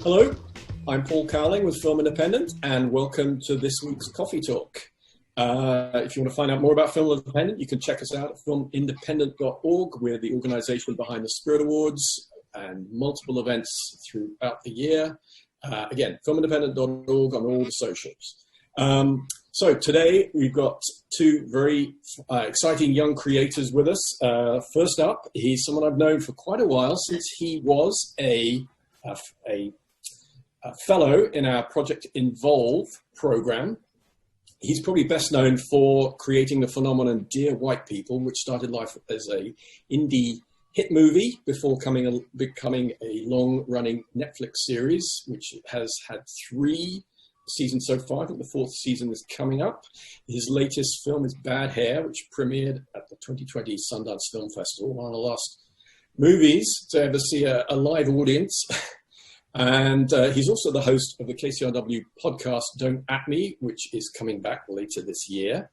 Hello, I'm Paul Cowling with Film Independent, and welcome to this week's Coffee Talk. If you want to find out more about Film Independent, you can check us out at filmindependent.org. We're the organization behind the Spirit Awards and multiple events throughout the year. Again, filmindependent.org on all the socials. So today we've got two very exciting young creators with us. First up, he's someone I've known for quite a while, since he was a fellow in our Project Involve program. He's probably best known for creating the phenomenon Dear White People, which started life as a indie hit movie before becoming a long-running Netflix series, which has had 3 seasons so far. I think the 4th season is coming up. His latest film is Bad Hair, which premiered at the 2020 Sundance Film Festival, one of the last movies to ever see a live audience. And he's also the host of the KCRW podcast, Don't At Me, which is coming back later this year.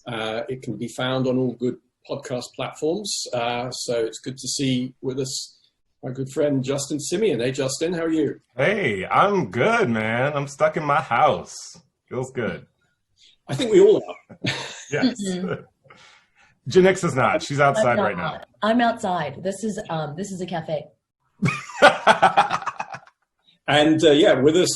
It can be found on all good podcast platforms. So it's good to see with us my good friend, Justin Simien. Hey, Justin, how are you? Hey, I'm good, man. I'm stuck in my house. Feels good. I think we all are. Yes. Janicza's not. She's outside right now. I'm outside. This is a cafe. And with us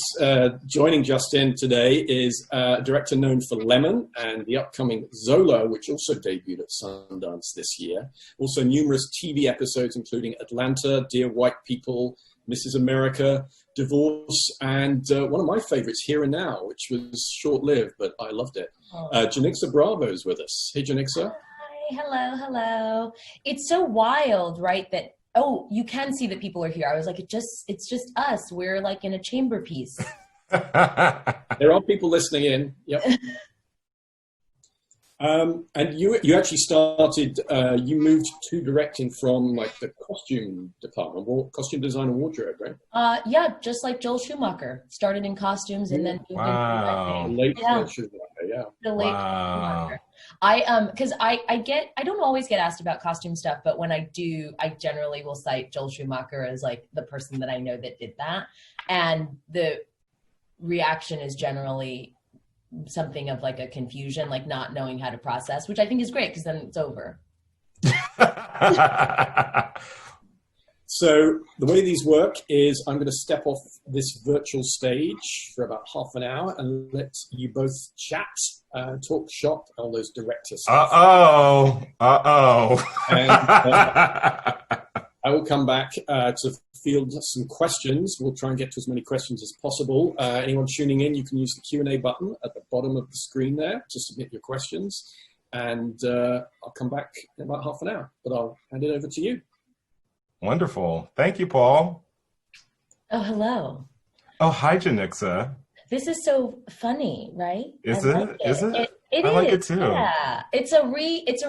joining Justin today is a director known for Lemon and the upcoming Zola, which also debuted at Sundance this year. Also numerous TV episodes, including Atlanta, Dear White People, Mrs. America, Divorce, and one of my favorites, Here and Now, which was short-lived, but I loved it. Janicza Bravo is with us. Hey, Janicza. Hi, hello. It's so wild, right, that you can see that people are here. I was like, it's just us. We're like in a chamber piece. There are people listening in. Yep. And you actually started, you moved to directing from like the costume department, costume design and wardrobe, right? Yeah, just like Joel Schumacher. Started in costumes and then moved into late Schumacher, yeah. The late Schumacher. Because I don't always get asked about costume stuff, but when I do, I generally will cite Joel Schumacher as like the person that I know that did that. And the reaction is generally something of like a confusion, like not knowing how to process, which I think is great because then it's over. So the way these work is I'm going to step off this virtual stage for about half an hour and let you both chat, talk shop, all those director stuff. And I will come back to field some questions. We'll try and get to as many questions as possible. Anyone tuning in, you can use the Q&A button at the bottom of the screen there to submit your questions. And I'll come back in about half an hour, but I'll hand it over to you. Wonderful. Thank you, Paul. Oh, hello. Oh, hi, Janicza. This is so funny, right? Is it? Is it? It I is. like it too. Yeah, it's a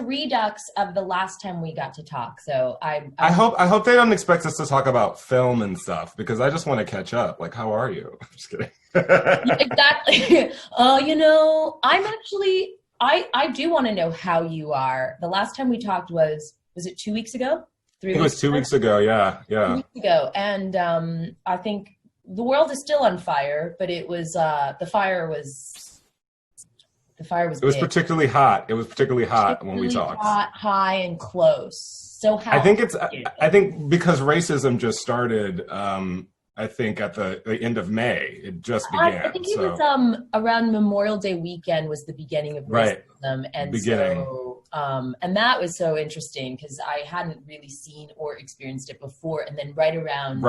redux of the last time we got to talk. So I hope they don't expect us to talk about film and stuff because I just want to catch up. Like, how are you? I'm just kidding. Exactly. I'm actually I do want to know how you are. The last time we talked was it 2 weeks ago? 3 weeks? It was 2 weeks ago. Yeah. 2 weeks ago, and I think the world is still on fire, but it was the fire was It was particularly hot. It was particularly hot when we talked. Hot, high, and close. So how? I think because racism just started. I think at the end of May, it just began. I think it was around Memorial Day weekend was the beginning of racism, and so and that was so interesting because I hadn't really seen or experienced it before, and then right around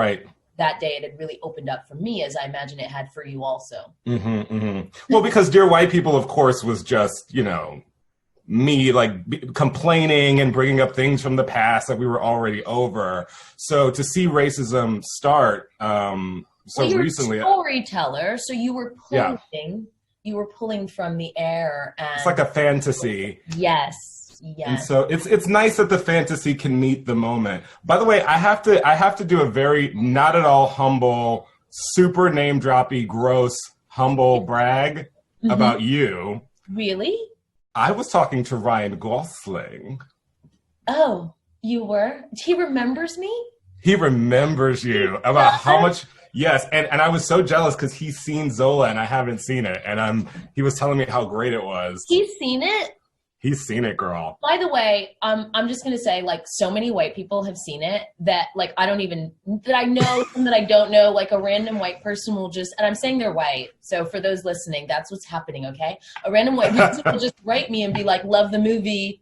that day, it had really opened up for me, as I imagine it had for you also. Well, because Dear White People, of course, was just, me like complaining and bringing up things from the past that we were already over. So to see racism start you're recently. A storyteller, so you were pulling from the air. And it's like a fantasy. Yes. And so it's nice that the fantasy can meet the moment. By the way, I have to do a very not at all humble, super name droppy, gross, humble brag about you. Really? I was talking to Ryan Gosling. Oh, you were? He remembers me? He remembers you about how much Yes, and I was so jealous because he's seen Zola and I haven't seen it, and he was telling me how great it was. He's seen it? He's seen it, girl. By the way, I'm just gonna say, like, so many white people have seen it that, like, I know and that I don't know. Like, a random white person will just, and I'm saying they're white, so for those listening, that's what's happening, okay? A random white person will just write me and be like, "Love the movie."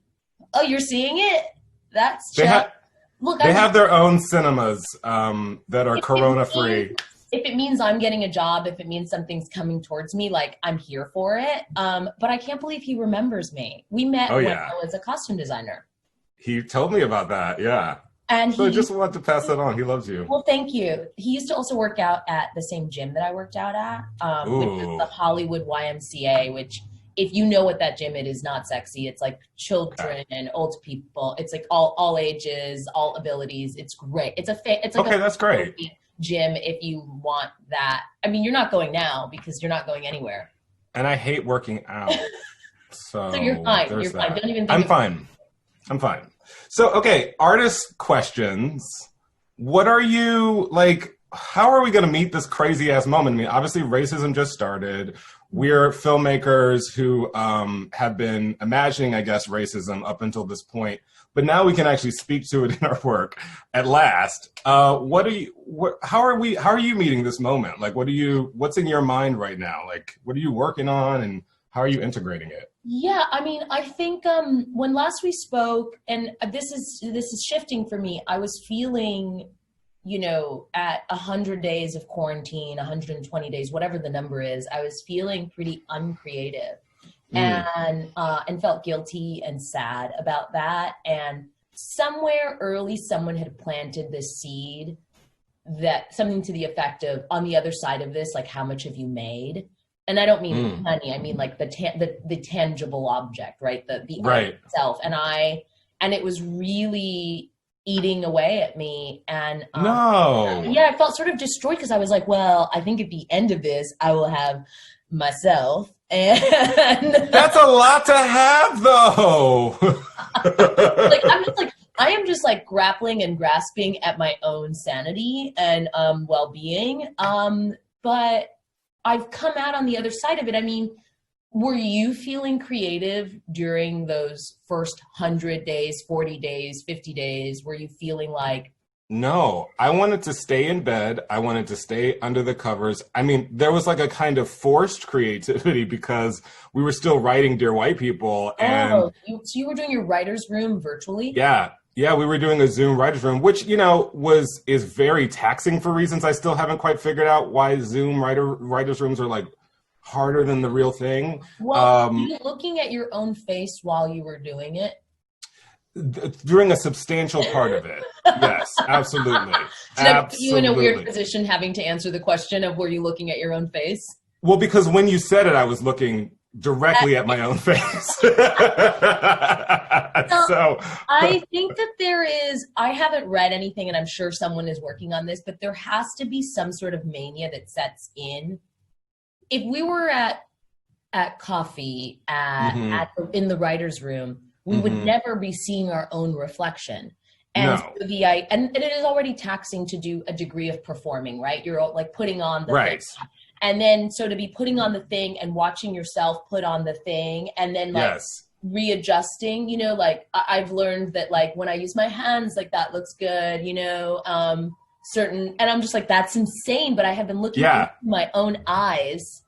Oh, you're seeing it? That's they have their own cinemas that are corona free. If it means I'm getting a job, if it means something's coming towards me, like, I'm here for it. But I can't believe he remembers me. We met when I was a costume designer. He told me about that, yeah. And so I just wanted to pass that on. He loves you. Well, thank you. He used to also work out at the same gym that I worked out at, which is the Hollywood YMCA, which, if you know what that gym is not sexy. It's like children and old people. It's like all ages, all abilities. It's great. It's like that's great. Gym if you want that. I mean, you're not going now because you're not going anywhere. And I hate working out. So you're fine. You're fine. Don't even think I'm fine. So, okay, artist questions. What are you, like, how are we going to meet this crazy ass moment? I mean, obviously racism just started. We're filmmakers who have been imagining, I guess, racism up until this point. But now we can actually speak to it in our work at last. How are you meeting this moment? Like, what's in your mind right now? Like, what are you working on and how are you integrating it? Yeah, I mean, I think when last we spoke, and this is shifting for me, I was feeling, at 100 days of quarantine, 120 days, whatever the number is, I was feeling pretty uncreative. And felt guilty and sad about that. And somewhere early, someone had planted this seed that something to the effect of, on the other side of this, like, how much have you made? And I don't mean money. I mean, like, the tangible object, right? The art itself. And it was really eating away at me. And I felt sort of destroyed because I was like, well, I think at the end of this, I will have myself. And that's a lot to have, though. I am just grappling and grasping at my own sanity and well-being. But I've come out on the other side of it. I mean, were you feeling creative during those first 100 days, 40 days, 50 days? Were you feeling like, no, I wanted to stay in bed. I wanted to stay under the covers. I mean, there was like a kind of forced creativity because we were still writing Dear White People. And so you were doing your writer's room virtually? Yeah, we were doing a Zoom writer's room, which, is very taxing for reasons I still haven't quite figured out why Zoom writer's rooms are like harder than the real thing. Well, were you looking at your own face while you were doing it? During a substantial part of it. Yes, absolutely. Did I put you in a weird position having to answer the question of were you looking at your own face? Well, because when you said it, I was looking directly at my own face. So I think that I haven't read anything and I'm sure someone is working on this, but there has to be some sort of mania that sets in. If we were at coffee in the writer's room, we would never be seeing our own reflection. And and it is already taxing to do a degree of performing, right? You're like putting on the thing. And then so to be putting on the thing and watching yourself put on the thing and then readjusting, I've learned that like when I use my hands, like that looks good, and I'm just like, that's insane. But I have been looking into my own eyes.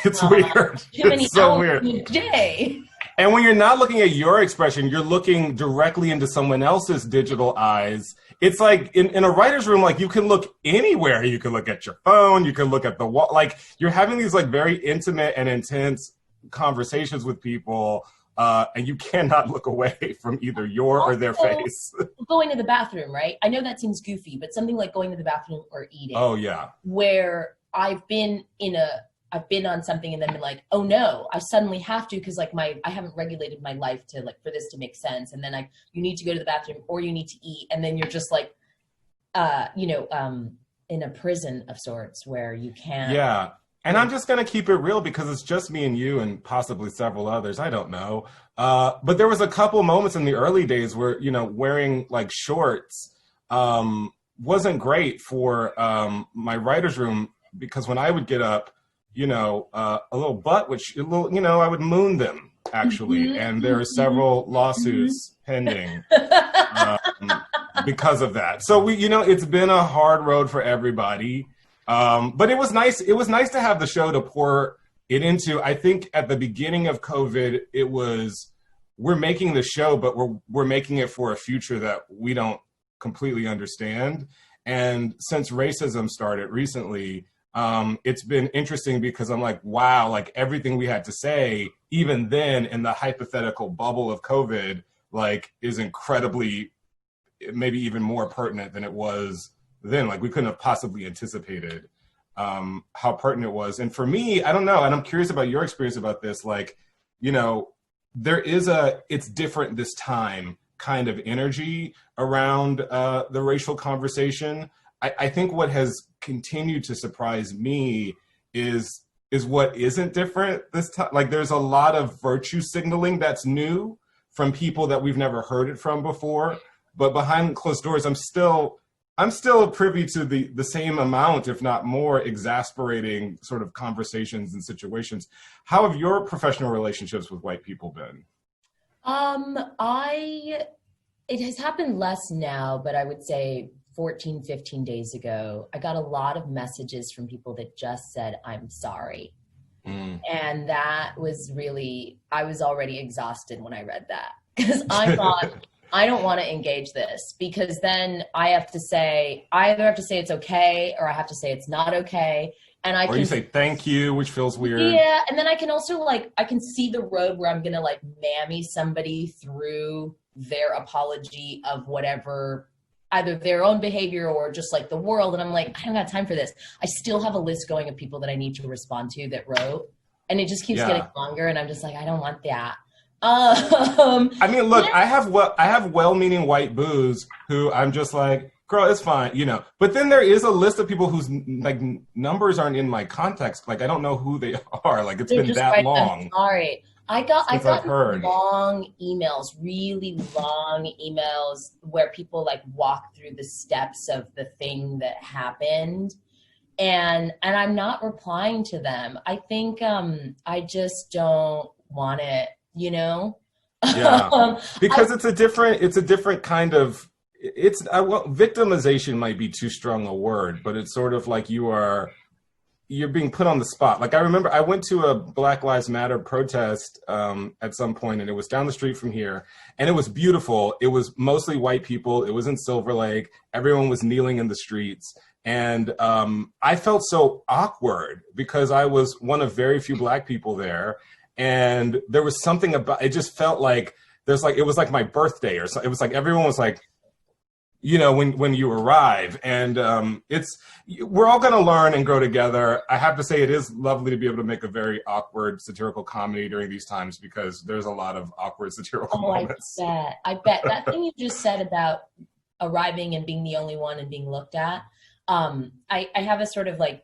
It's weird. Too many it's so hours weird. a day. And when you're not looking at your expression, you're looking directly into someone else's digital eyes. It's like in a writer's room, like you can look anywhere. You can look at your phone. You can look at the wall. Like you're having these like very intimate and intense conversations with people. And you cannot look away from either your or their face. Going to the bathroom, right? I know that seems goofy, but something like going to the bathroom or eating. Oh, yeah. Where I've been on something and then been like, oh no, I suddenly have to because like I haven't regulated my life to like for this to make sense. And then you need to go to the bathroom or you need to eat. And then you're just like, in a prison of sorts where you can't. Yeah. And I'm just going to keep it real because it's just me and you and possibly several others. I don't know. But there was a couple moments in the early days where, wearing like shorts wasn't great for my writer's room, because when I would get up, a little butt, I would moon them, actually. And there are several lawsuits pending because of that. So it's been a hard road for everybody. But it was nice. It was nice to have the show to pour it into. I think at the beginning of COVID, we're making the show, but we're making it for a future that we don't completely understand. And since racism started recently, it's been interesting because I'm like, wow, like everything we had to say, even then in the hypothetical bubble of COVID, like is incredibly, maybe even more pertinent than it was then. Like we couldn't have possibly anticipated how pertinent it was. And for me, I don't know, and I'm curious about your experience about this, like, there is it's different this time kind of energy around the racial conversation. I think what has continued to surprise me is what isn't different this time. Like there's a lot of virtue signaling that's new from people that we've never heard it from before. But behind closed doors, I'm still privy to the same amount, if not more, exasperating sort of conversations and situations. How have your professional relationships with white people been? It has happened less now, but I would say 14, 15 days ago, I got a lot of messages from people that just said, I'm sorry. And that was really, I was already exhausted when I read that, because I thought, I don't want to engage this, because then I either have to say it's okay, or I have to say it's not okay. And you say thank you, which feels weird. Yeah. And then I can also I can see the road where I'm going to mammy somebody through their apology of whatever, either their own behavior or just the world. And I'm like, I don't got time for this. I still have a list going of people that I need to respond to that wrote, and it just keeps getting longer. And I'm just like, I don't want that. I mean, look, I have well-meaning white boos who I'm just like, girl, it's fine, But then there is a list of people whose numbers aren't in my context. Like I don't know who they are. Like it's been that long. I'm sorry. I got long emails, really long emails where people walk through the steps of the thing that happened. And I'm not replying to them. I think I just don't want it, Yeah. Because it's a different kind of, victimization might be too strong a word, but it's sort of like you're being put on the spot. Like I remember I went to a Black Lives Matter protest at some point, and it was down the street from here, and it was beautiful. It was mostly white people. It was in Silver Lake. Everyone was kneeling in the streets. And I felt so awkward because I was one of very few Black people there. And there was something about it, just felt like it was like my birthday or something. It was like everyone was like, when you arrive, and we're all going to learn and grow together. I have to say it is lovely to be able to make a very awkward satirical comedy during these times, because there's a lot of awkward satirical moments. I bet that thing you just said about arriving and being the only one and being looked at. I have a sort of a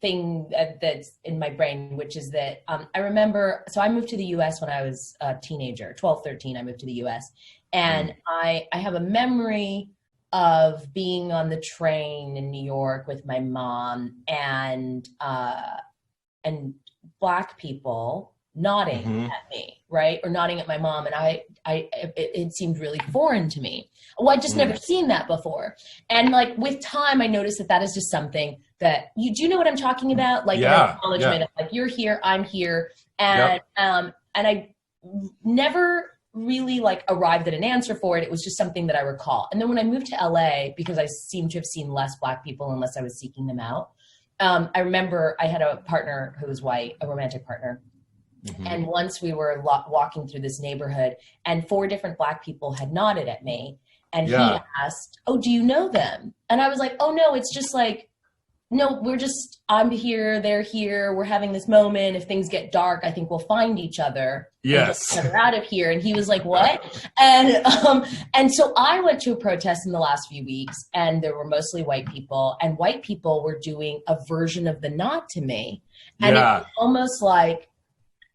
thing that's in my brain, which is that I remember, so I moved to the US when I was a teenager, 12, 13, I moved to the US. And I have a memory of being on the train in New York with my mom and Black people nodding at me, right? Or nodding at my mom. And it seemed really foreign to me. Well, I'd just never seen that before. And with time, I noticed that is just something that do you know what I'm talking about? An acknowledgement of you're here, I'm here. And, and I never really arrived at an answer for it. It was just something that I recall. And then when I moved to LA, because I seem to have seen less Black people unless I was seeking them out, I remember I had a partner who was white, a romantic partner. And once we were walking through this neighborhood, and 4 different Black people had nodded at me, and he asked, "Oh, do you know them?" And I was like, "Oh no, it's just no, I'm here, they're here, we're having this moment. If things get dark, I think we'll find each other. Yes. And get each other out of here." And he was like, "What?" And so I went to a protest in the last few weeks, and there were mostly white people, and white people were doing a version of the nod to me. And it was almost like,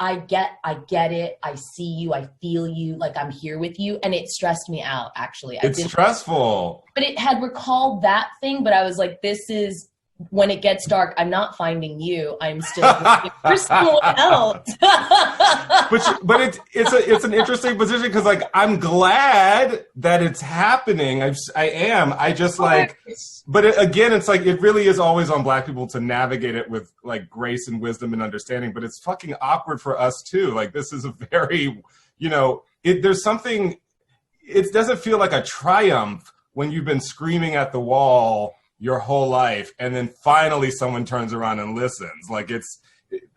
I get it. I see you. I feel you. Like I'm here with you. And it stressed me out, actually. It's stressful. But it had recalled that thing. But I was like, this is, when it gets dark, I'm not finding you. I'm still looking for someone else. but it's an interesting position because like I'm glad that it's happening. I am. I just like, but again, it's like it really is always on Black people to navigate it with like grace and wisdom and understanding. But it's fucking awkward for us too. Like this is a very, there's something. It doesn't feel like a triumph when you've been screaming at the wall your whole life, and then finally someone turns around and listens. Like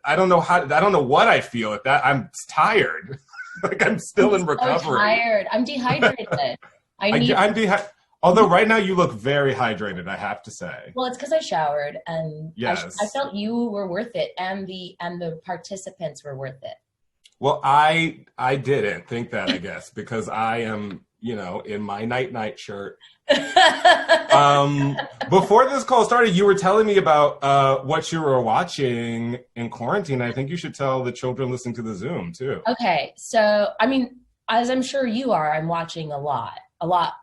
I don't know what I feel at that. I'm tired. Like I'm still in recovery. So tired. I'm dehydrated. Although right now you look very hydrated, I have to say. Well, it's because I showered, and yes. I felt you were worth it, and the participants were worth it. Well, I didn't think that, I guess, because I am, in my night shirt. Before this call started, you were telling me about what you were watching in quarantine. I think you should tell the children listening to the Zoom too. Okay, so I mean, as I'm sure you are, I'm watching a lot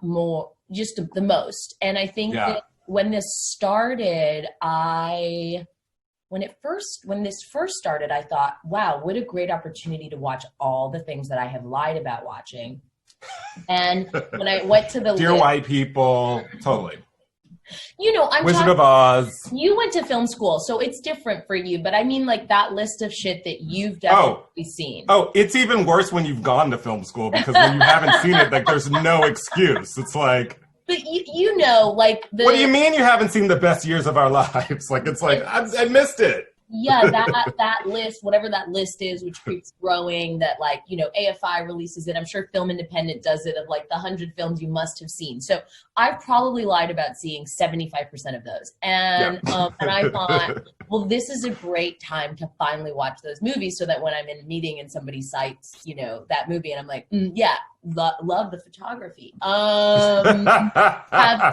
more, just the most. And I think that when this started, when this first started, I thought, wow, what a great opportunity to watch all the things that I have lied about watching. And when I went to the Dear White People, totally. I'm Wizard of Oz. You went to film school, so it's different for you. But I mean, like that list of shit that you've definitely seen. Oh, it's even worse when you've gone to film school because when you haven't seen it, like there's no excuse. It's like. But like the. What do you mean you haven't seen the best years of our lives? Like it's like I missed it. Yeah, that list, whatever that list is, which keeps growing, that like, AFI releases it. I'm sure Film Independent does it, of like the 100 films you must have seen. So I've probably lied about seeing 75% of those. And and I thought, well, this is a great time to finally watch those movies so that when I'm in a meeting and somebody cites, that movie and I'm like, love the photography. Have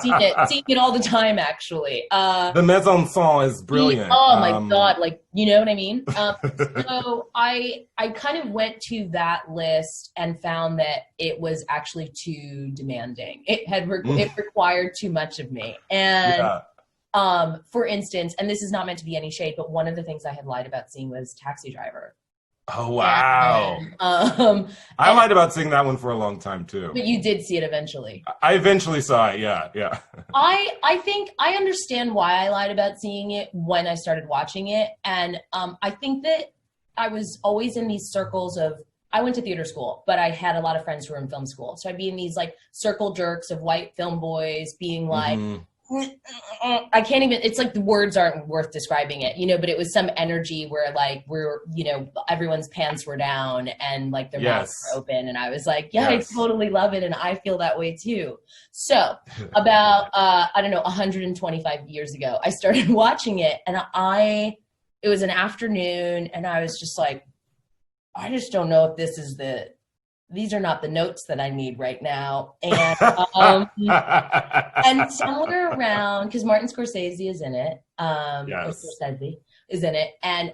seen it all the time, actually. The mise en scène is brilliant. Oh my God. Like, you know what I mean? So I kind of went to that list and found that it was actually too demanding. It required too much of me. And for instance, and this is not meant to be any shade, but one of the things I had lied about seeing was Taxi Driver. Oh, wow. And, I lied about seeing that one for a long time, too. But you did see it eventually. I eventually saw it, yeah. I think I understand why I lied about seeing it when I started watching it. And I think that I was always in these circles of, I went to theater school, but I had a lot of friends who were in film school. So I'd be in these like circle jerks of white film boys being like, I can't even, it's like the words aren't worth describing it, but it was some energy where like everyone's pants were down and like their mouths were open. And I was like, I totally love it. And I feel that way too. So about, 125 years ago, I started watching it and it was an afternoon and I was just like, I just don't know if these are not the notes that I need right now. And and somewhere around, because Martin Scorsese is in it, Scorsese is in it, and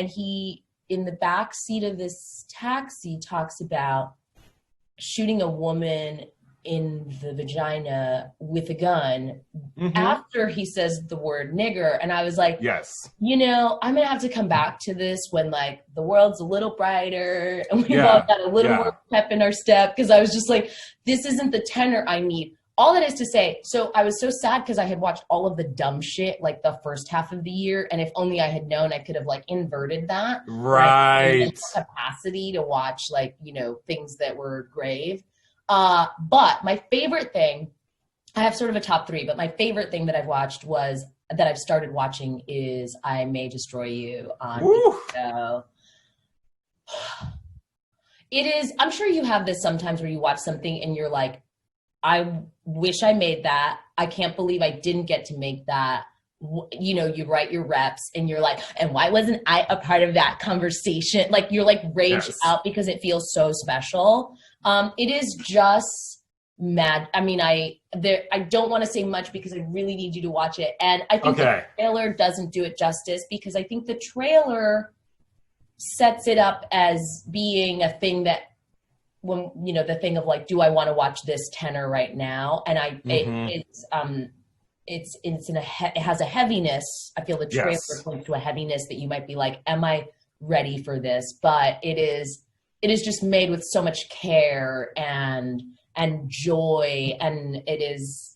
he, in the back seat of this taxi, talks about shooting a woman in the vagina with a gun after he says the word nigger. And I was like, I'm gonna have to come back to this when like the world's a little brighter and we've all got a little more pep in our step, because I was just like, this isn't the tenor I need. All that is to say, so I was so sad because I had watched all of the dumb shit like the first half of the year, and if only I had known, I could have like inverted that. Right. Capacity to watch like, things that were grave. But my favorite thing, I have sort of a top three, but my favorite thing that I've started watching is I May Destroy You on HBO. It is, I'm sure you have this sometimes where you watch something and you're like, I wish I made that. I can't believe I didn't get to make that. You write your reps and you're like, and why wasn't I a part of that conversation? Like you're like raged out because it feels so special. It is just mad. I mean, I don't want to say much because I really need you to watch it. And I think the trailer doesn't do it justice, because I think the trailer sets it up as being a thing that, when the thing of like, do I want to watch this tenor right now? And it has a heaviness. I feel the trailer points to a heaviness that you might be like, am I ready for this? But it is just made with so much care and joy, and it's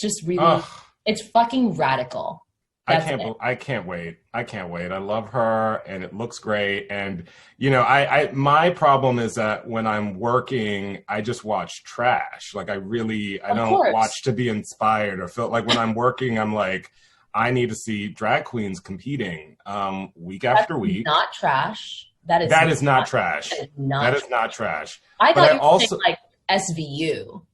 just really it's fucking radical. I can't wait. I love her, and it looks great. And I my problem is that when I'm working, I just watch trash. Like I don't watch to be inspired or feel like when I'm working, I'm like, I need to see drag queens competing week after week. Not trash. That is not trash. That is not trash. I thought you were saying like SVU.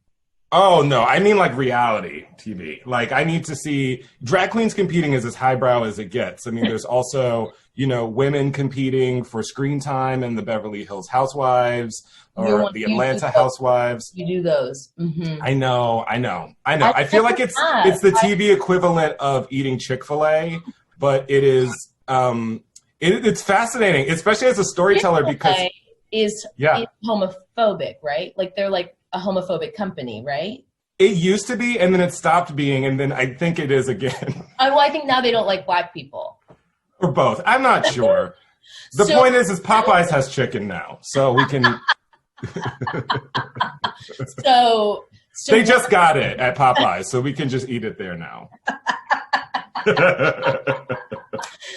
Oh, no, I mean like reality TV. Like I need to see drag queens competing is as highbrow as it gets. I mean, there's also, women competing for screen time in the Beverly Hills Housewives or the Atlanta Housewives. You do those. Mm-hmm. I know. I feel like it's the TV equivalent of eating Chick-fil-A, but it is, it's fascinating, especially as a storyteller because is homophobic, right? Like they're like a homophobic company, right? It used to be, and then it stopped being, and then I think it is again. I think now they don't like black people. Or both. I'm not sure. The point is Popeyes has chicken now, so we can... so they just got it at Popeyes, so we can just eat it there now.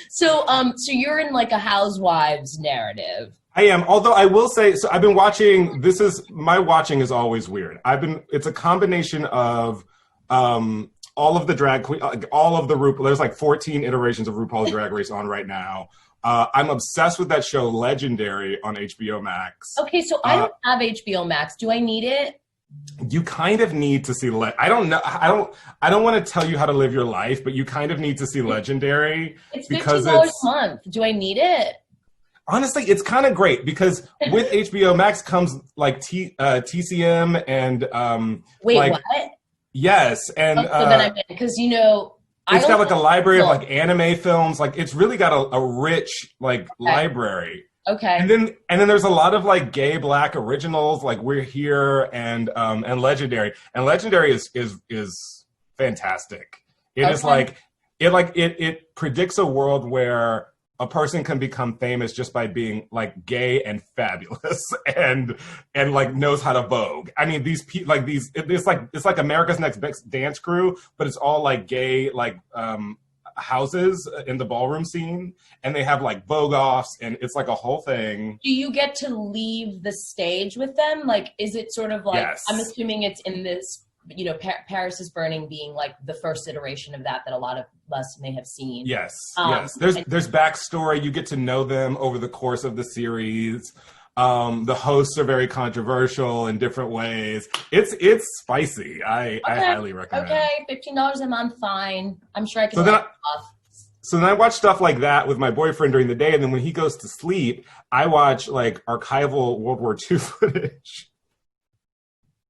So you're in like a housewives narrative. I am, although I will say, so I've been watching, my watching is always weird. It's a combination of all of the drag queen, all of the RuPaul, there's like 14 iterations of RuPaul's Drag Race on right now. I'm obsessed with that show Legendary on HBO Max. Okay, so I don't have HBO Max. Do I need it? You kind of need to see, I don't know, I don't want to tell you how to live your life, but you kind of need to see Legendary. It's $15 a month. Do I need it? Honestly, it's kind of great because with HBO Max comes like TCM and wait, like, what? Yes, and so then I'm in, because it's got like a library of like anime films. Like it's really got a rich like library. Okay. And then there's a lot of like gay black originals like We're Here and Legendary. And Legendary is fantastic. It is like it predicts a world where a person can become famous just by being like gay and fabulous and like knows how to vogue. I mean, these people like these, it's like America's Next Best Dance Crew, but it's all like gay, like, houses in the ballroom scene, and they have like vogue offs, and it's like a whole thing. Do you get to leave the stage with them? Like, is it sort of like, yes. I'm assuming it's in this, Paris is Burning being like the first iteration of that a lot of us may have seen. Yes, yes. There's backstory. You get to know them over the course of the series. The hosts are very controversial in different ways. It's spicy. I highly recommend. Okay, $15 a month, fine. I'm sure I can. So then I watch stuff like that with my boyfriend during the day, and then when he goes to sleep, I watch like archival World War II footage.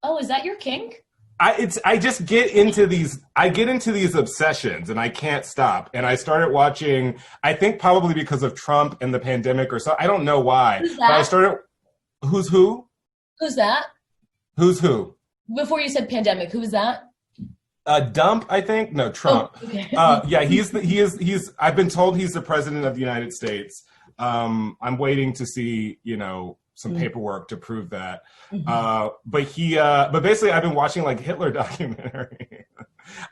Oh, is that your kink? I just get into these. I get into these obsessions, and I can't stop. And I started watching. I think probably because of Trump and the pandemic, or so. I don't know why. Who's that? But I started. Who's who? Who's that? Who's who? Before you said pandemic, who was that? Dump, I think. No, Trump. Oh, okay. Yeah, he's. I've been told he's the president of the United States. I'm waiting to see, some paperwork to prove that. But basically I've been watching like Hitler documentary.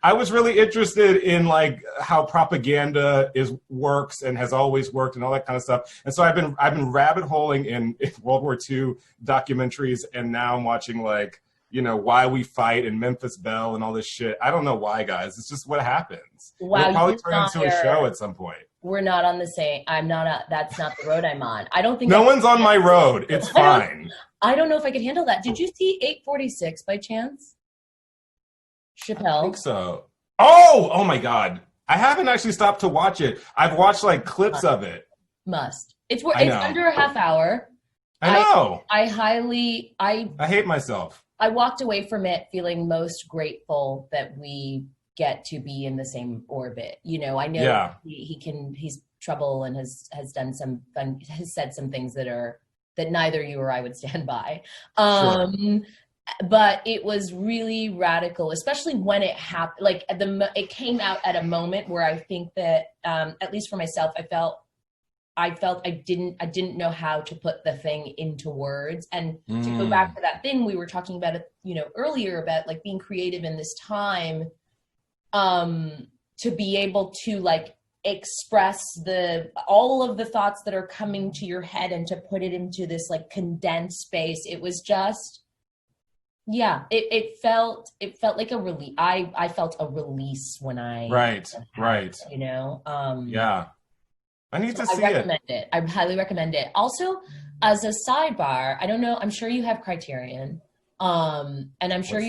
I was really interested in like how propaganda works and has always worked and all that kind of stuff. And so I've been rabbit holing in World War II documentaries, and now I'm watching like, Why We Fight and Memphis Belle and all this shit. I don't know why, guys. It's just what happens. Wow, it'll probably turn into a show at some point. We're not on the same. That's not the road I'm on. I don't think. No one's on my road. It's fine. I don't know if I could handle that. Did you see 846 by chance? Chappelle. I think so. Oh my God. I haven't actually stopped to watch it. I've watched like clips of it. Must. It's under a half hour. I know. I hate myself. I walked away from it feeling most grateful that we get to be in the same orbit. You know, I know he's trouble and has said some things that neither you or I would stand by. But it was really radical, especially when it happened. Like it came out at a moment where I think that, at least for myself, I felt I didn't know how to put the thing into words. And to go back to that thing we were talking about, earlier about like being creative in this time, to be able to like express all of the thoughts that are coming to your head and to put it into this like condensed space. It was just, it felt like a release. I felt a release when I right. I need to see it. I highly recommend it. Also, as a sidebar, I don't know, I'm sure you have Criterion. And I'm sure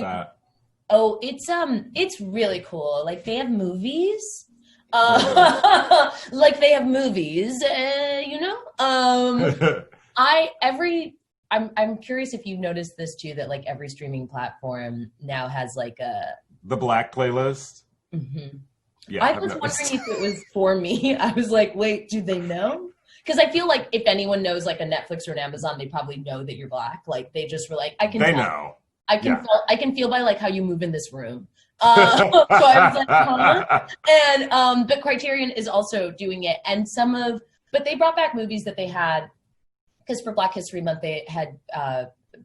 it's really cool. Like they have movies. Like they have movies, I'm curious if you've noticed this too, that like every streaming platform now has like the Black playlist. Mm-hmm. Yeah, I was wondering if it was for me. I was like, wait, do they know? Because I feel like if anyone knows like a Netflix or an Amazon, they probably know that you're Black. Like they just were like, I can feel by like how you move in this room. So I was like, huh? And but Criterion is also doing it, and but they brought back movies that they had, because for Black History Month they had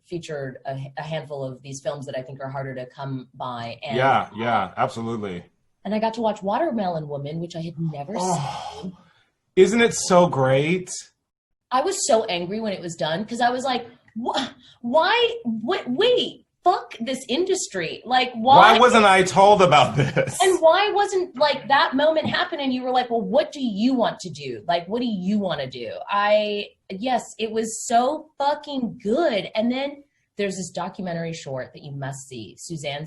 featured a handful of these films that I think are harder to come by. And, absolutely. And I got to watch Watermelon Woman, which I had never seen. Isn't it so great? I was so angry when it was done, because I was like, wait, fuck this industry. Like, why wasn't I told about this? And why wasn't like that moment happen and you were like, well, what do you want to do? Like, what do you want to do? Yes, it was so fucking good. And then there's this documentary short that you must see, Suzanne.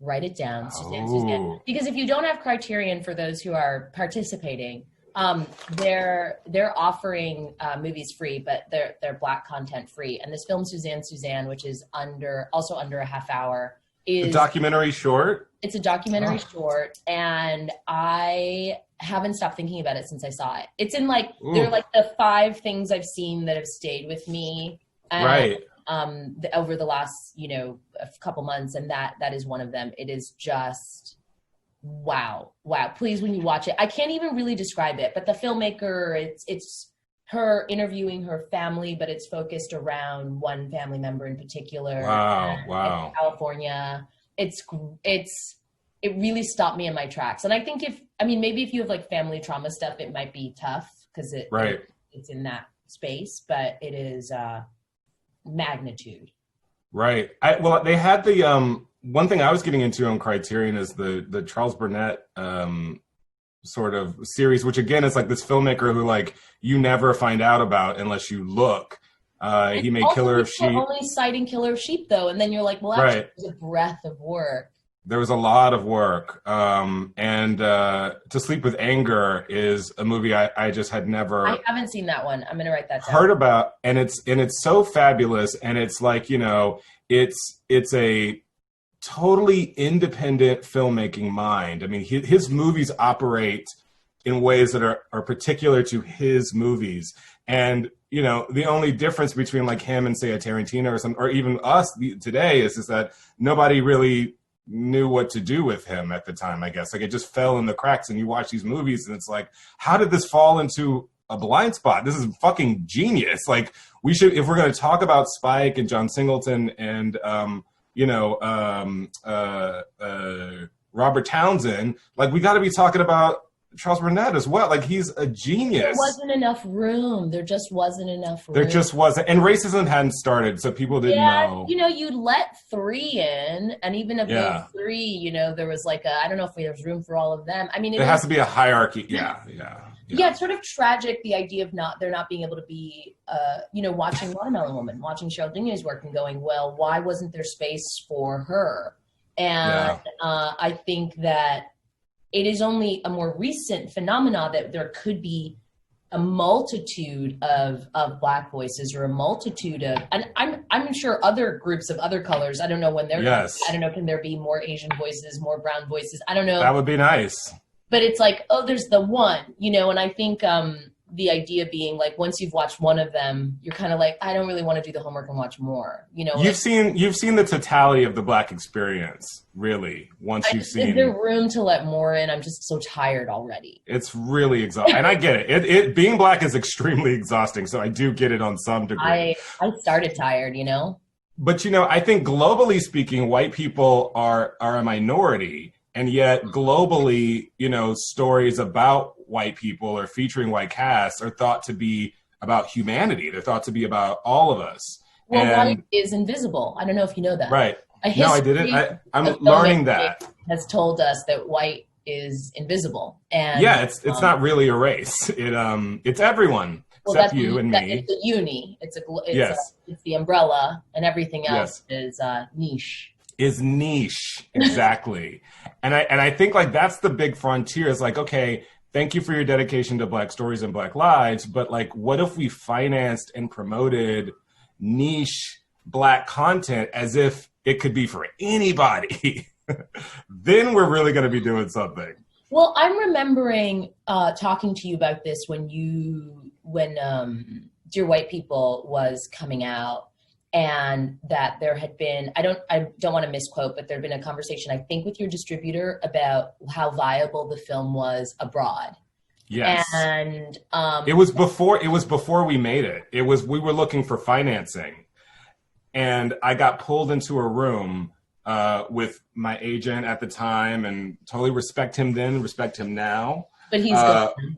Write it down, Suzanne. Because if you don't have Criterion, for those who are participating, they're offering movies free, but they're Black content free. And this film, Suzanne, which is also under a half hour, is a documentary short. It's a documentary short, and I haven't stopped thinking about it since I saw it. It's in like they're like the 5 things I've seen that have stayed with me. And, over the last, a couple months, and that is one of them. It is just wow. Please, when you watch it, I can't even really describe it, but the filmmaker, it's her interviewing her family, but it's focused around one family member in particular. Wow. In California. It really stopped me in my tracks. And I think maybe if you have like family trauma stuff, it might be tough because it's in that space, but it is magnitude. Right. They had the one thing I was getting into on Criterion is the Charles Burnett sort of series, which again is like this filmmaker who like you never find out about unless you look. He made Killer of Sheep. Only citing Killer of Sheep though, and then you're like, well, actually, there's a breadth of work. There was a lot of work, and To Sleep with Anger is a movie I just had never. I haven't seen that one. I'm gonna write that down. Heard about, and it's so fabulous, and it's like it's a totally independent filmmaking mind. I mean, his movies operate in ways that are particular to his movies, and the only difference between like him and say a Tarantino or even us today is that nobody really knew what to do with him at the time, I guess. Like it just fell in the cracks, and you watch these movies and it's like, how did this fall into a blind spot? This is fucking genius. Like we should, if we're going to talk about Spike and John Singleton and, Robert Townsend, like we got to be talking about Charles Burnett as well. Like he's a genius. There wasn't enough room. There just wasn't enough room. There just wasn't. And racism hadn't started, so people didn't know. You let 3 in, and even of those 3, there was like I don't know if there's room for all of them. I mean, there has to be a hierarchy. Yeah. It's sort of tragic, the idea of there not being able to be, watching Watermelon Woman, watching Cheryl Dingley's work and going, well, why wasn't there space for her? And I think that it is only a more recent phenomena that there could be a multitude of Black voices, or a multitude of, and I'm sure other groups of other colors. I don't know when they're. Yes. I don't know. Can there be more Asian voices, more brown voices? I don't know. That would be nice. But it's like, oh, there's the one, you know. And I think the idea being like, once you've watched one of them, you're kind of like, I don't really want to do the homework and watch more. You know, you've seen the totality of the Black experience, really. Once you've seen, is there room to let more in? I'm just so tired already. It's really exhausting, and I get it. It being Black is extremely exhausting, so I do get it on some degree. I started tired, you know. But you know, I think globally speaking, white people are a minority, and yet globally, you know, stories about white people or featuring white casts are thought to be about humanity. They're thought to be about all of us. Well, white is invisible. I don't know if you know that. Right. No, I didn't. I'm learning that. Has told us that white is invisible. And yeah, it's not really a race. It's everyone except you and me. It's a uni. It's the umbrella, and everything else is niche. Is niche, exactly. and I think like that's the big frontier. Is like, okay, thank you for your dedication to Black stories and Black lives, but like, what if we financed and promoted niche Black content as if it could be for anybody? Then we're really going to be doing something. Well, I'm remembering talking to you about this when Dear White People was coming out, and that there had been, I don't want to misquote, but there had been a conversation, I think, with your distributor about how viable the film was abroad. Yes. And it was before we made it. We were looking for financing, and I got pulled into a room with my agent at the time, and totally respect him then, respect him now. But he's gone.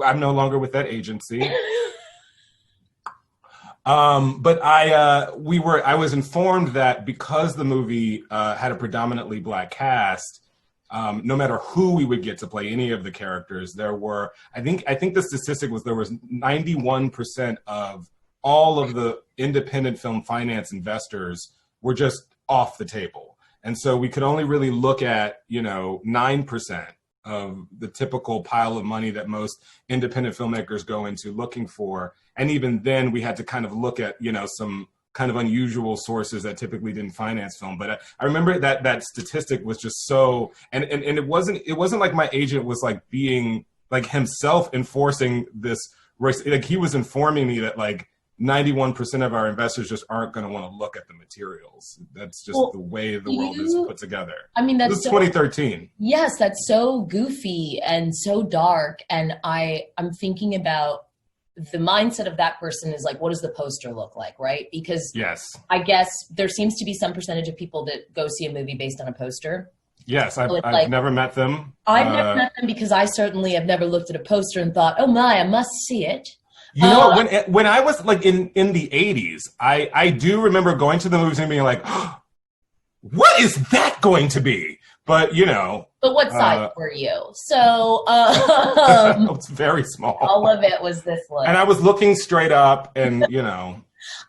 I'm no longer with that agency. But I was informed that because the movie had a predominantly Black cast, no matter who we would get to play any of the characters, there were, I think the statistic was there was 91% of all of the independent film finance investors were just off the table. And so we could only really look at, 9% of the typical pile of money that most independent filmmakers go into looking for. And even then we had to kind of look at, some kind of unusual sources that typically didn't finance film. But I remember that statistic was just so, and it wasn't like my agent was like being like himself enforcing this race. Like he was informing me that like 91% of our investors just aren't going to want to look at the materials. That's just the way the world is put together. I mean, that's 2013. Yes, that's so goofy and so dark. And I'm thinking about the mindset of that person is like, what does the poster look like, right? Because yes, I guess there seems to be some percentage of people that go see a movie based on a poster. Yes, I've never met them. I've never met them because I certainly have never looked at a poster and thought, oh my, I must see it. You know, when I was like in the 80s, I do remember going to the movies and being like, oh, what is that going to be? But, But what size were you? So it's very small. All of it was this one. And I was looking straight up and,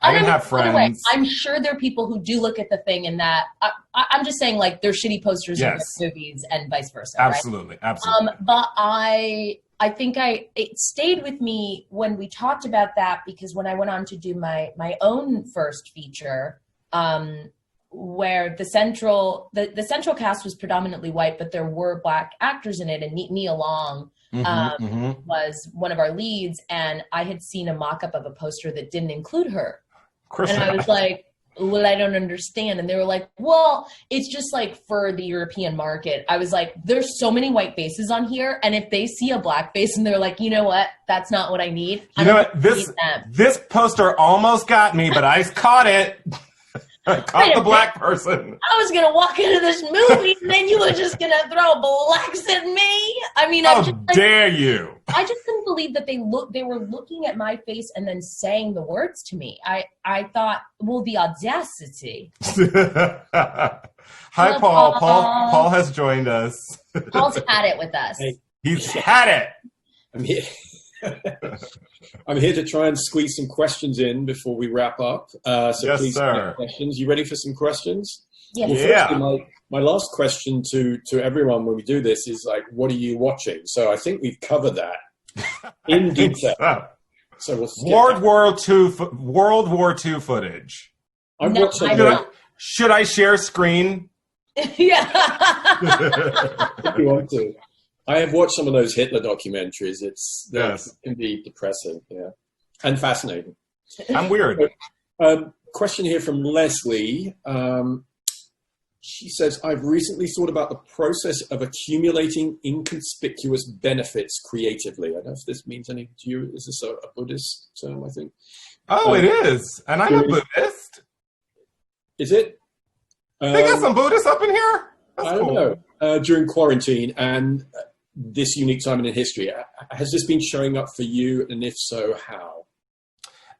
I didn't have friends. By the way, I'm sure there are people who do look at the thing and that I'm just saying like they're shitty posters in movies and vice versa. Absolutely. Right? Absolutely. But I think it stayed with me when we talked about that, because when I went on to do my own first feature, where the central cast was predominantly white, but there were Black actors in it, and Nia Long was one of our leads, and I had seen a mock-up of a poster that didn't include her. And I was like, well, I don't understand. And they were like, well, it's just like for the European market. I was like, there's so many white faces on here. And if they see a Black face and they're like, you know what, that's not what I need. You know what, this poster almost got me, but I caught it. I caught the Black person. I was going to walk into this movie and then you were just going to throw Blacks at me. I mean, how dare you? I just couldn't believe that they were looking at my face and then saying the words to me. I thought, well, the audacity. Hi, Paul. Paul has joined us. Paul's had it with us. Hey. He's had it. I'm here. I'm here to try and squeeze some questions in before we wrap up. So yes, please, sir. Questions. You ready for some questions? Yes. Well, firstly, my last question to everyone when we do this is like, what are you watching? So I think we've covered that. in detail. So we'll World War II footage. Should I share screen? Yeah. If you want to. I have watched some of those Hitler documentaries. It can be depressing, yeah, and fascinating. I'm weird. Question here from Leslie. She says, I've recently thought about the process of accumulating inconspicuous benefits creatively. I don't know if this means anything to you. Is this a Buddhist term, I think? Oh, it is. And I'm a Buddhist. Is it? They got some Buddhists up in here? That's I don't know. During quarantine and this unique time in history, has this been showing up for you? And if so, how?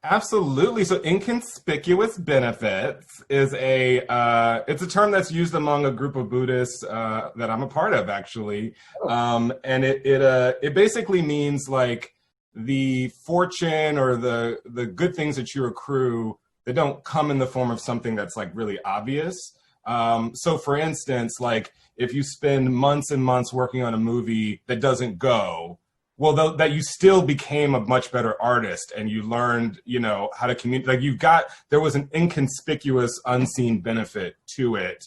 Absolutely. So inconspicuous benefits is it's a term that's used among a group of Buddhists that I'm a part of, actually. And it basically means like the fortune or the good things that you accrue that don't come in the form of something that's like really obvious. So for instance, like if you spend months and months working on a movie that doesn't go, well, that you still became a much better artist and you learned, how to communicate. Like there was an inconspicuous, unseen benefit to it,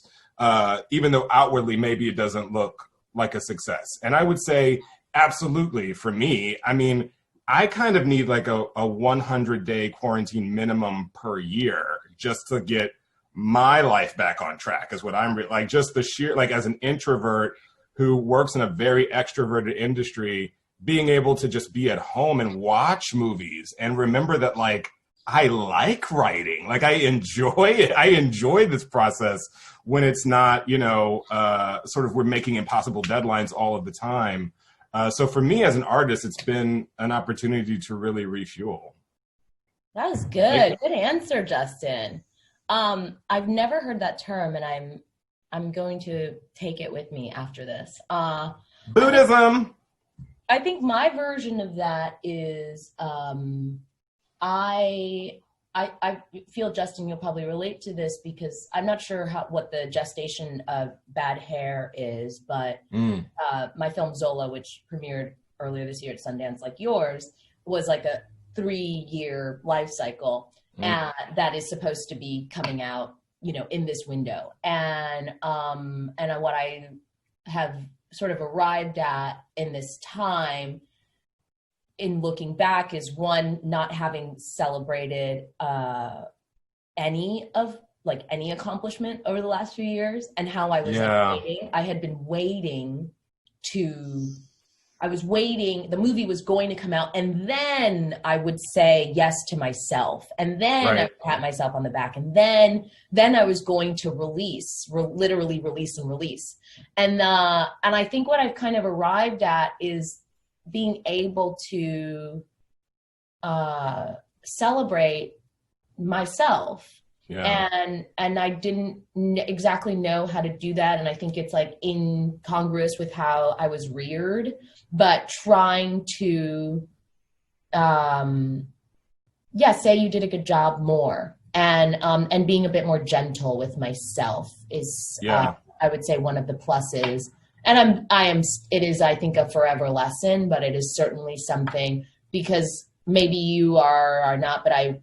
even though outwardly maybe it doesn't look like a success. And I would say, absolutely, for me, I mean, I kind of need like a 100-day quarantine minimum per year just to get my life back on track is what I'm like, just the sheer, like as an introvert who works in a very extroverted industry, being able to just be at home and watch movies and remember that like I like writing, like I enjoy it. I enjoy this process when it's not, sort of we're making impossible deadlines all of the time. So for me as an artist, it's been an opportunity to really refuel. That was good. Good answer, Justin. I've never heard that term and I'm going to take it with me after this. Buddhism. I think my version of that is I feel, Justin, you'll probably relate to this because I'm not sure what the gestation of bad hair is, but my film Zola, which premiered earlier this year at Sundance, like yours, was like a 3-year life cycle that is supposed to be coming out, in this window. And what I have sort of arrived at in this time in looking back is one, not having celebrated any accomplishment over the last few years and how I was waiting. I had been waiting the movie was going to come out and then I would say yes to myself. And then I would pat myself on the back. And then I was going to literally release and release. And I think what I've kind of arrived at is being able to celebrate myself. Yeah. And I didn't exactly know how to do that. And I think it's like incongruous with how I was reared, but trying to, say you did a good job more and being a bit more gentle with myself is, I would say, one of the pluses. And it is, I think, a forever lesson, but it is certainly something because maybe you are or not, but I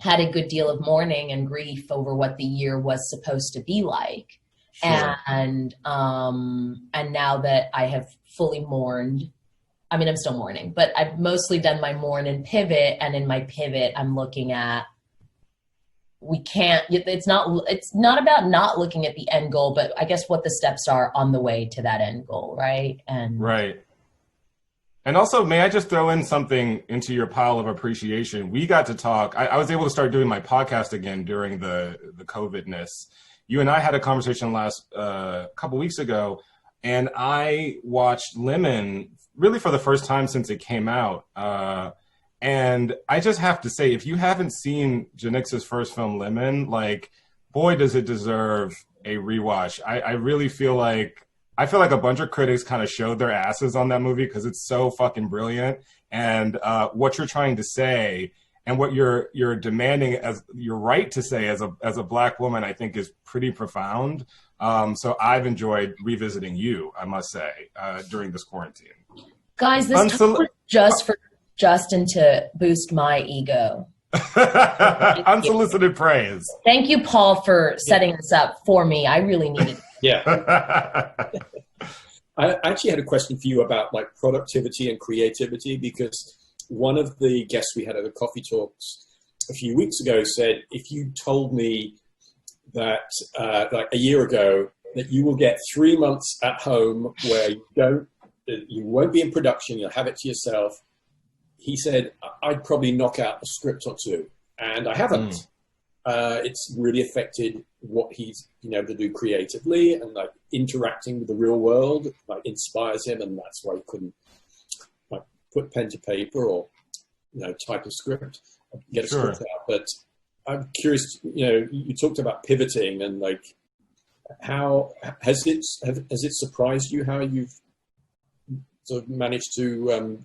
had a good deal of mourning and grief over what the year was supposed to be like. Sure. And now that I have fully mourned, I mean, I'm still mourning, but I've mostly done my mourn and pivot. And in my pivot, I'm looking at, it's not about not looking at the end goal, but I guess what the steps are on the way to that end goal. Right. Right. And also, may I just throw in something into your pile of appreciation? We got to talk. I was able to start doing my podcast again during the COVID-ness. You and I had a conversation last couple weeks ago, and I watched Lemon really for the first time since it came out. And I just have to say, if you haven't seen Janicza's first film, Lemon, like, boy, does it deserve a rewatch. I really feel like a bunch of critics kind of showed their asses on that movie because it's so fucking brilliant. And what you're trying to say and what you're demanding as your right to say as a Black woman, I think is pretty profound. So I've enjoyed revisiting you, I must say, during this quarantine. Guys, this just for Justin to boost my ego. Unsolicited praise. Thank you, Paul, for setting this up for me. I really needed it. Yeah. I actually had a question for you about like productivity and creativity, because one of the guests we had at the Coffee Talks a few weeks ago said, if you told me that like a year ago that you will get 3 months at home where you won't be in production, you'll have it to yourself, he said, I'd probably knock out a script or two. And I haven't. It's really affected what he's been able to do creatively, and like interacting with the real world like inspires him, and that's why he couldn't like put pen to paper or type a script, get a script out. But I'm curious, you talked about pivoting, and like how has it surprised you how you've sort of managed to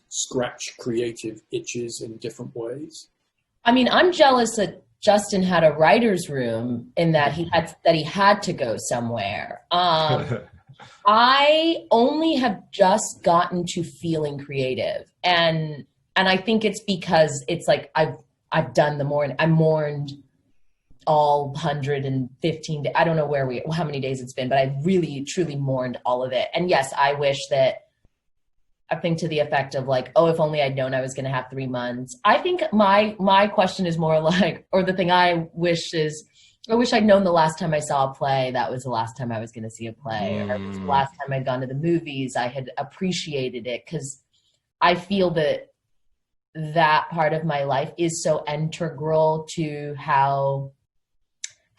scratch creative itches in different ways? I mean, I'm jealous that Justin had a writer's room in that he had to go somewhere. I only have just gotten to feeling creative, and I think it's because it's like I've done the mourn. I mourned all 115 days. I don't know how many days it's been, but I really truly mourned all of it. And yes, I wish that. I think to the effect of like, oh, if only I'd known I was going to have 3 months. I think my question is more like, or the thing I wish is, I wish I'd known the last time I saw a play, that was the last time I was going to see a play. Or it was the last time I'd gone to the movies, I had appreciated it. Because I feel that part of my life is so integral to how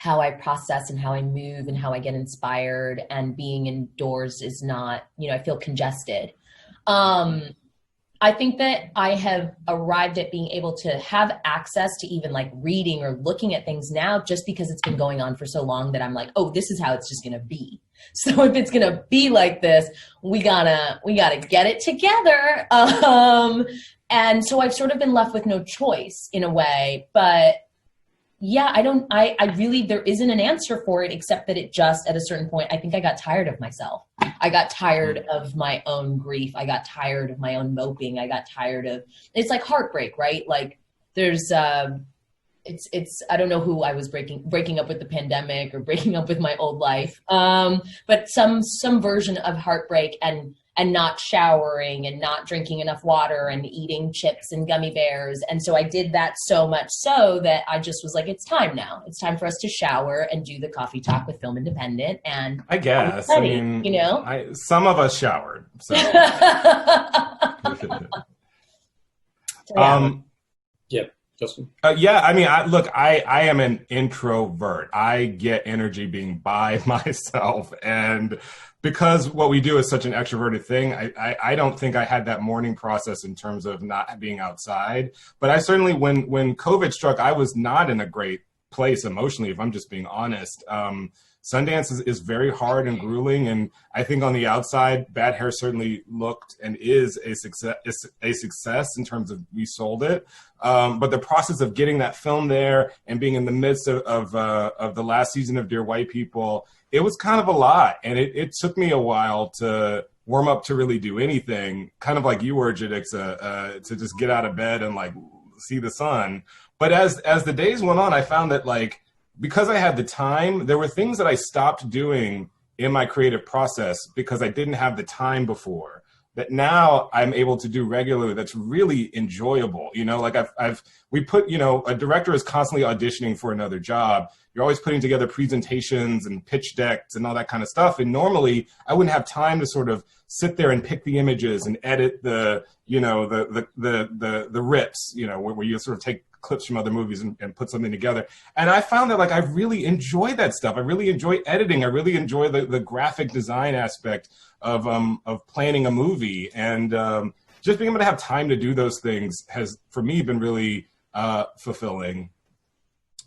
I process and how I move and how I get inspired. And being indoors is not, I feel congested. I think that I have arrived at being able to have access to even like reading or looking at things now, just because it's been going on for so long that I'm like, oh, this is how it's just going to be. So if it's going to be like this, we gotta get it together. And so I've sort of been left with no choice in a way, but yeah, I really, there isn't an answer for it, except that it just, at a certain point, I think I got tired of myself. I got tired of my own grief. I got tired of my own moping. I got tired of, it's like heartbreak, right? Like there's, it's, I don't know who I was breaking up with the pandemic or breaking up with my old life. But some version of heartbreak and not showering and not drinking enough water and eating chips and gummy bears. And so I did that so much so that I just was like, it's time now. It's time for us to shower and do the coffee talk with Film Independent. And I guess, ready, I mean, some of us showered. So. Yeah. Justin? Yeah, I mean, I am an introvert. I get energy being by myself. And because what we do is such an extroverted thing, I don't think I had that mourning process in terms of not being outside. But I certainly, when COVID struck, I was not in a great place emotionally, if I'm just being honest. Sundance is very hard and grueling, and I think on the outside, Bad Hair certainly looked and is a success in terms of we sold it. But the process of getting that film there and being in the midst of the last season of Dear White People, it was kind of a lot, and it took me a while to warm up to really do anything, kind of like you were, Janicza, to just get out of bed and like see the sun. But as the days went on, I found that like, because I had the time, there were things that I stopped doing in my creative process because I didn't have the time before, that now I'm able to do regularly. That's really enjoyable. Like we put, a director is constantly auditioning for another job. You're always putting together presentations and pitch decks and all that kind of stuff. And normally I wouldn't have time to sort of sit there and pick the images and edit the rips, where you sort of take clips from other movies and put something together. And I found that like I really enjoy that stuff. I really enjoy editing. I really enjoy the graphic design aspect of planning a movie. And just being able to have time to do those things has, for me, been really fulfilling.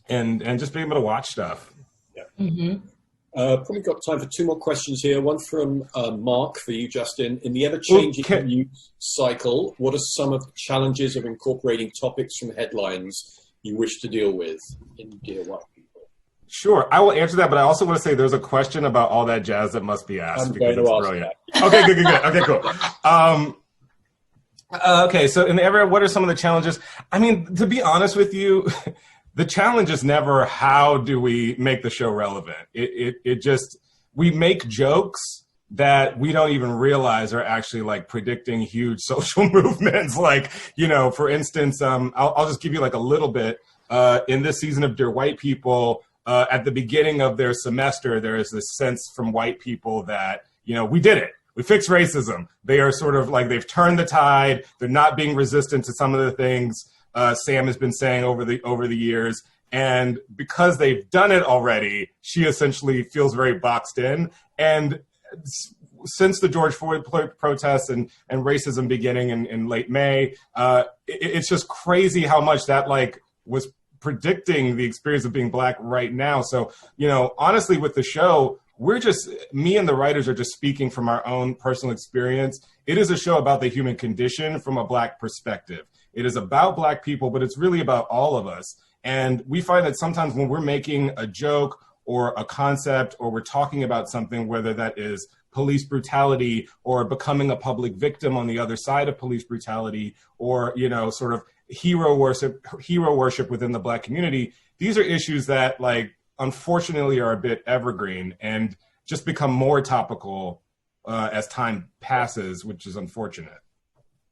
And just being able to watch stuff. Yeah. Mm-hmm. Probably got time for two more questions here. One from Mark for you, Justin. In the ever-changing news cycle, what are some of the challenges of incorporating topics from headlines you wish to deal with in Dear White People? Sure, I will answer that, but I also want to say there's a question about all that jazz that must be asked. I'm going to ask brilliant. That. Okay, good. Okay, cool. Okay, so in the area, what are some of the challenges? I mean, to be honest with you, the challenge is never how do we make the show relevant. It just, we make jokes that we don't even realize are actually like predicting huge social movements. Like, you know, for instance, I'll just give you like a little bit. In this season of Dear White People, at the beginning of their semester, there is this sense from white people that, you know, we did it. We fixed racism. They are sort of like, they've turned the tide. They're not being resistant to some of the things Sam has been saying over the years. And because they've done it already, she essentially feels very boxed in. And since the George Floyd protests and racism beginning in late May, it's just crazy how much that like was predicting the experience of being Black right now. So, you know, honestly, with the show, me and the writers are just speaking from our own personal experience. It is a show about the human condition from a Black perspective. It is about Black people, but it's really about all of us. And we find that sometimes when we're making a joke or a concept, or we're talking about something, whether that is police brutality or becoming a public victim on the other side of police brutality, or, you know, sort of hero worship within the Black community, these are issues that, like, unfortunately are a bit evergreen and just become more topical as time passes, which is unfortunate.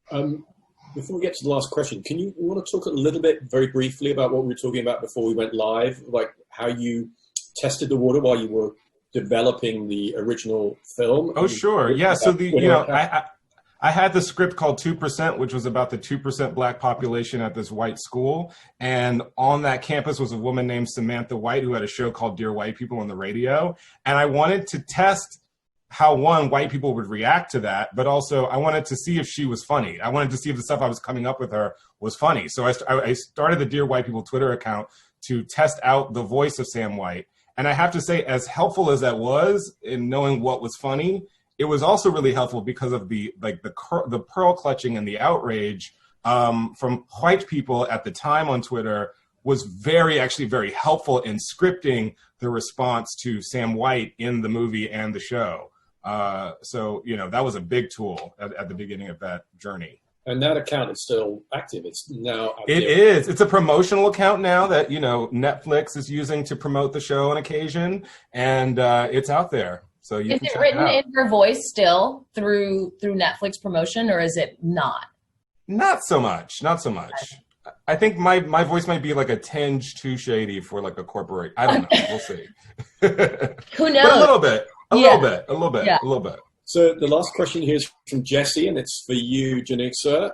Before we get to the last question, you want to talk a little bit very briefly about what we were talking about before we went live, like how you tested the water while you were developing the original film? Oh, sure. Yeah. So I had the script called 2%, which was about the 2% Black population at this white school. And on that campus was a woman named Samantha White, who had a show called Dear White People on the radio. And I wanted to test how, one, white people would react to that, but also I wanted to see if she was funny. I wanted to see if the stuff I was coming up with her was funny. So I started the Dear White People Twitter account to test out the voice of Sam White. And I have to say, as helpful as that was in knowing what was funny, it was also really helpful because of the pearl clutching and the outrage from white people at the time on Twitter was actually very helpful in scripting the response to Sam White in the movie and the show. So, you know, that was a big tool at the beginning of that journey. And that account is still active. It's now. It is. It's a promotional account now that, you know, Netflix is using to promote the show on occasion, and it's out there. So you can check it out. Is it written in her voice still through Netflix promotion, or is it not? Not so much. Not so much. I think my voice might be like a tinge too shady for like a corporate. I don't know. We'll see. Who knows? But a little bit. A little bit. So the last question here is from Jesse, and it's for you, Janicza.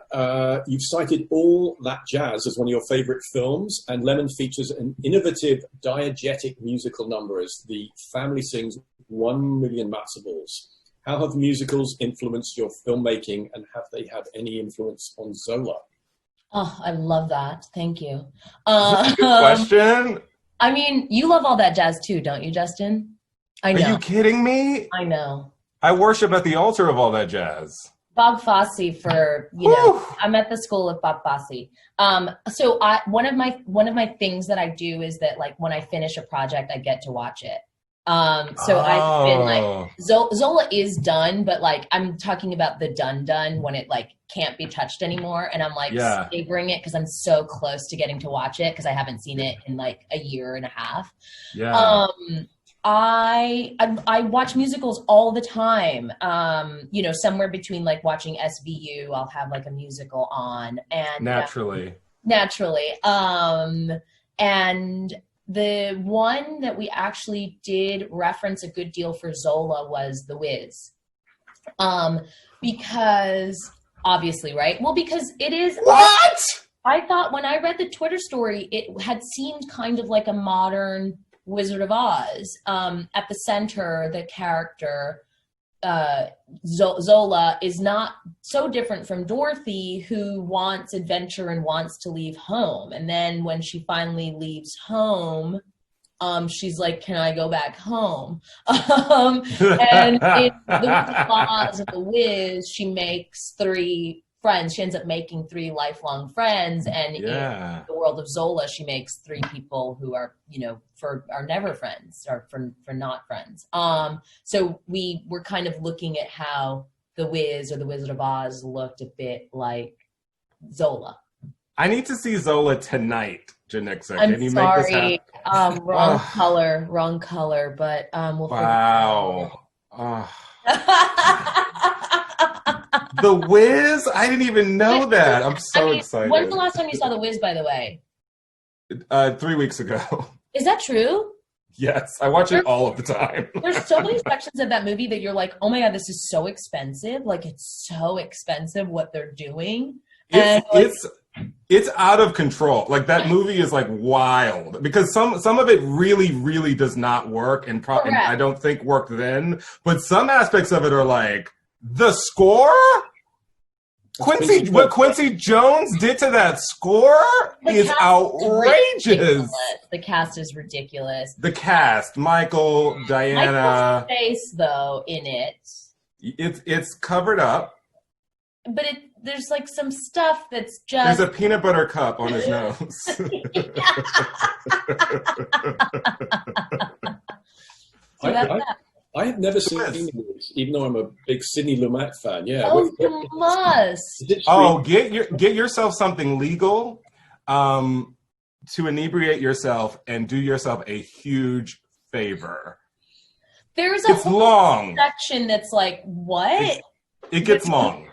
You've cited All That Jazz as one of your favorite films, and Lemon features an innovative diegetic musical number as the family sings 1 million matzo balls. How have musicals influenced your filmmaking, and have they had any influence on Zola? Oh, I love that. Thank you. That's a good question. I mean, you love All That Jazz too, don't you, Justin? I know. Are you kidding me? I know. I worship at the altar of All That Jazz. Bob Fosse for, you know, I'm at the school of Bob Fosse. So one of my things that I do is that, like, when I finish a project, I get to watch it. So I've been like, Zola is done, but like, I'm talking about the done when it like can't be touched anymore. And I'm like savoring it because I'm so close to getting to watch it because I haven't seen it in like a year and a half. Yeah. I watch musicals all the time. You know, somewhere between like watching SVU, I'll have like a musical on, and naturally. And the one that we actually did reference a good deal for Zola was The Wiz. Because obviously, right? Well, because it is. What? I thought when I read the Twitter story, it had seemed kind of like a modern Wizard of Oz. At the center, the character Zola is not so different from Dorothy, who wants adventure and wants to leave home. And then when she finally leaves home, she's like, "Can I go back home?" And in the Wizard of Oz and the Wiz, she makes 3 friends. She ends up making 3 lifelong friends. And in the world of Zola, she makes 3 people who are, you know, are never friends or for not friends. So we were kind of looking at how The Wiz or The Wizard of Oz looked a bit like Zola. I need to see Zola tonight, Janicza. I'm Can you sorry. make this happen? Wrong color, but we'll wow. The Wiz? I didn't even know that. I'm so excited. When's the last time you saw The Wiz, by the way? 3 weeks ago. Is that true? Yes, I watch it all of the time. There's so many sections of that movie that you're like, oh my God, this is so expensive. Like, it's so expensive what they're doing. It's out of control. Like, that movie is like wild because some of it really, really does not work and I don't think worked then. But some aspects of it are like the score. What Quincy Jones did to that score is outrageous. The cast is ridiculous. The cast, Michael, Diana. Michael's face, though, in it. It's covered up. But there's like some stuff that's just... There's a peanut butter cup on his nose. I have never seen the movies, even though I'm a big Sidney Lumet fan. Yeah. Oh, you must. Oh, get yourself something legal to inebriate yourself and do yourself a huge favor. There's a whole long section that's like, what? It gets long.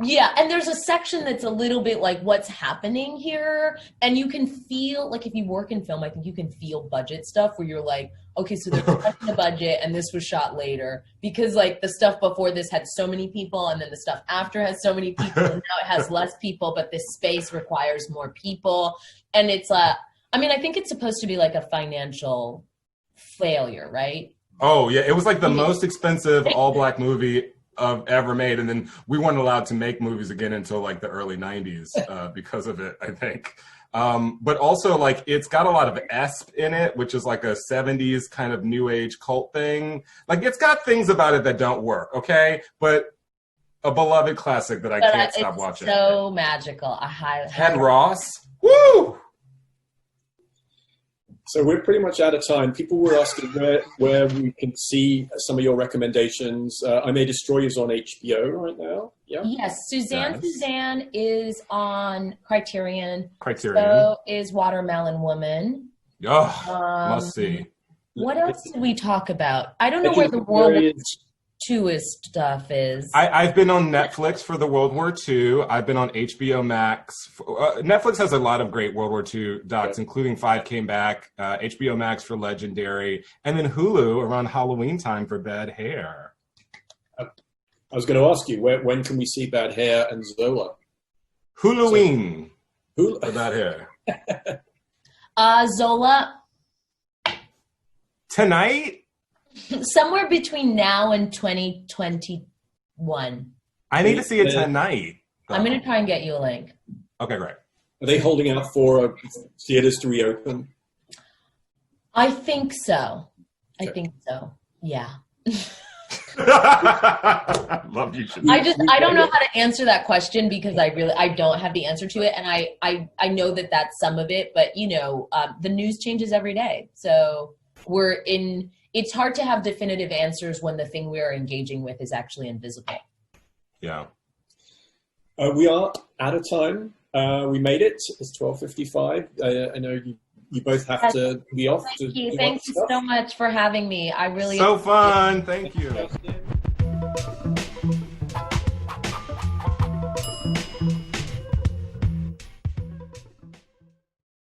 Yeah, and there's a section that's a little bit like what's happening here, and you can feel, like if you work in film, I think you can feel budget stuff where you're like, okay, so they're cutting the budget and this was shot later because like the stuff before this had so many people and then the stuff after has so many people and now it has less people, but this space requires more people. And it's I think it's supposed to be like a financial failure, right? Oh yeah, it was like the most expensive all-black movie ever made, and then we weren't allowed to make movies again until like the early 90s because of it, I think. But also like it's got a lot of esp in it, which is like a 70s kind of new age cult thing. Like it's got things about it that don't work, okay? But a beloved classic that I can't stop watching. So magical. Ted Ross. Woo! So we're pretty much out of time. People were asking where we can see some of your recommendations. I May Destroy You is on HBO right now. Yeah. Yes, Suzanne is on Criterion. So is Watermelon Woman. Oh, must see. What else did we talk about? I don't know where the World War II stuff is. I've been on Netflix for the World War II. I've been on HBO Max. Netflix has a lot of great World War II docs, including Five Came Back, HBO Max for Legendary, and then Hulu around Halloween time for Bad Hair. I was going to ask you, when can we see Bad Hair and Zola? Halloween. For Bad Hair. Zola. Tonight? Somewhere between now and 2021. I need to see it tonight. I'm going to try and get you a link. Okay, great. Are they holding out for theaters to reopen? I think so. Yeah. Love you. I don't know how to answer that question because I don't have the answer to it, and I know that that's some of it, but the news changes every day, so it's hard to have definitive answers when the thing we are engaging with is actually invisible. Yeah. We are out of time. We made it. It's 12:55. I know you both have to be off. Thank you so much for having me. I really so fun. Thank you.